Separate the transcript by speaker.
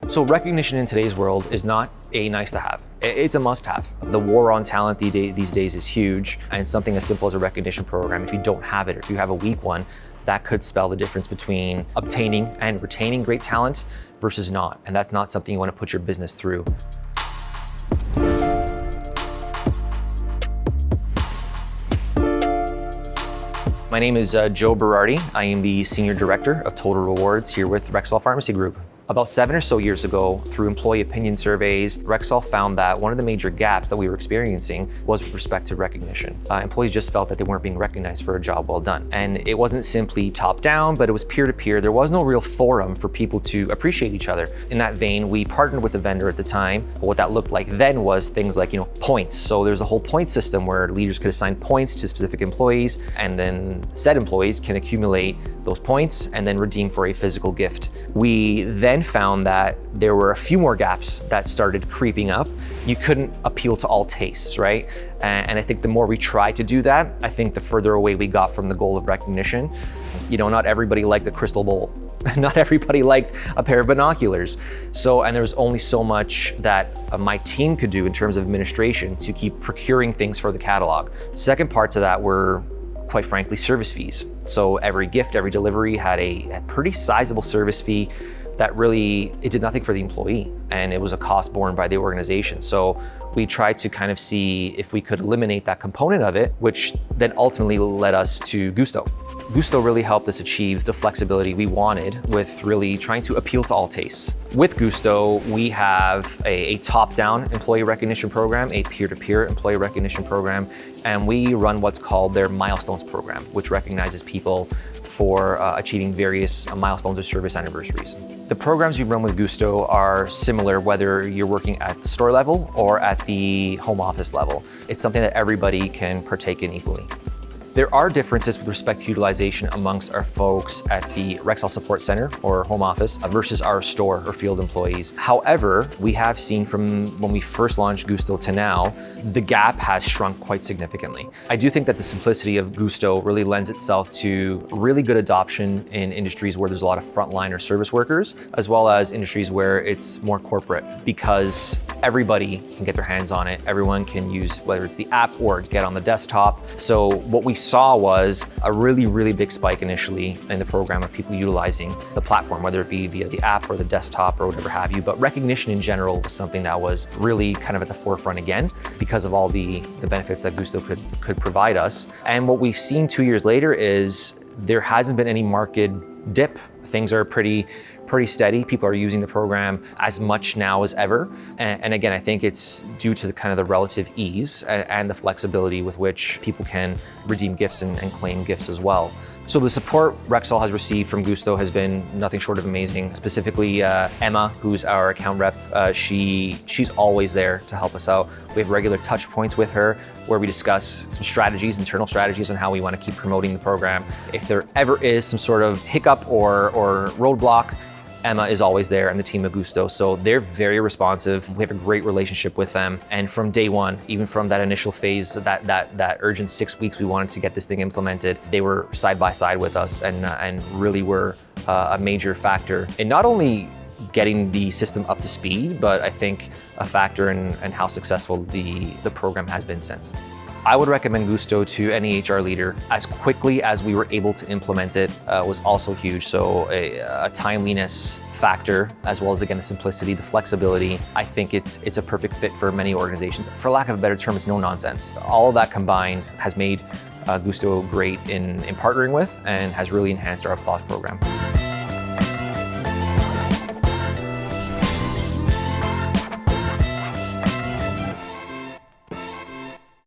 Speaker 1: So recognition in today's world is not a nice to have. It's a must have. The war on talent these days is huge, and something as simple as a recognition program, if you don't have it, or if you have a weak one, that could spell the difference between obtaining and retaining great talent versus not. And that's not something you want to put your business through. My name is Joe Berardi. I am the Senior Director of Total Rewards here with Rexall Pharmacy Group. About 7 or so years ago, through employee opinion surveys, Rexall found that one of the major gaps that we were experiencing was with respect to recognition. Employees just felt that they weren't being recognized for a job well done. And it wasn't simply top down, but it was peer to peer. There was no real forum for people to appreciate each other. In that vein, we partnered with a vendor at the time. What that looked like then was things like, points. So there's a whole point system where leaders could assign points to specific employees, and then said employees can accumulate those points and then redeem for a physical gift. We then found that there were a few more gaps that started creeping up. You couldn't appeal to all tastes, right? And I think the more we tried to do that, I think the further away we got from the goal of recognition. Not everybody liked a crystal bowl. Not everybody liked a pair of binoculars. And there was only so much that my team could do in terms of administration to keep procuring things for the catalog. Second part to that were, quite frankly, service fees. So every gift, every delivery had a pretty sizable service fee that really, it did nothing for the employee, and it was a cost borne by the organization. So we tried to kind of see if we could eliminate that component of it, which then ultimately led us to Guusto. Guusto really helped us achieve the flexibility we wanted with really trying to appeal to all tastes. With Guusto, we have a top-down employee recognition program, a peer-to-peer employee recognition program, and we run what's called their milestones program, which recognizes people for achieving various milestones or service anniversaries. The programs we run with Guusto are similar whether you're working at the store level or at the home office level. It's something that everybody can partake in equally. There are differences with respect to utilization amongst our folks at the Rexall Support Center or home office versus our store or field employees. However, we have seen from when we first launched Guusto to now, the gap has shrunk quite significantly. I do think that the simplicity of Guusto really lends itself to really good adoption in industries where there's a lot of frontline or service workers, as well as industries where it's more corporate, because everybody can get their hands on it. Everyone can use, whether it's the app or get on the desktop. So what we saw was a really big spike initially in the program of people utilizing the platform, whether it be via the app or the desktop or whatever have you. But recognition in general was something that was really kind of at the forefront again because of all the benefits that Guusto could provide us. And what we've seen 2 years later is there hasn't been any market dip. Things are pretty steady. People are using the program as much now as ever. And again, I think it's due to the relative ease and the flexibility with which people can redeem gifts and claim gifts as well. So the support Rexall has received from Guusto has been nothing short of amazing. Specifically, Emma, who's our account rep, she's always there to help us out. We have regular touch points with her where we discuss some strategies, internal strategies on how we want to keep promoting the program. If there ever is some sort of hiccup or roadblock, Emma is always there and the team at Guusto. So they're very responsive. We have a great relationship with them. And from day one, even from that initial phase, that urgent 6 weeks we wanted to get this thing implemented, they were side by side with us and really were a major factor in not only getting the system up to speed, but I think a factor in how successful the program has been since. I would recommend Guusto to any HR leader. As quickly as we were able to implement it was also huge. So a timeliness factor, as well as again the simplicity, the flexibility. I think it's a perfect fit for many organizations. For lack of a better term, it's no nonsense. All of that combined has made Guusto great in partnering with and has really enhanced our applause program.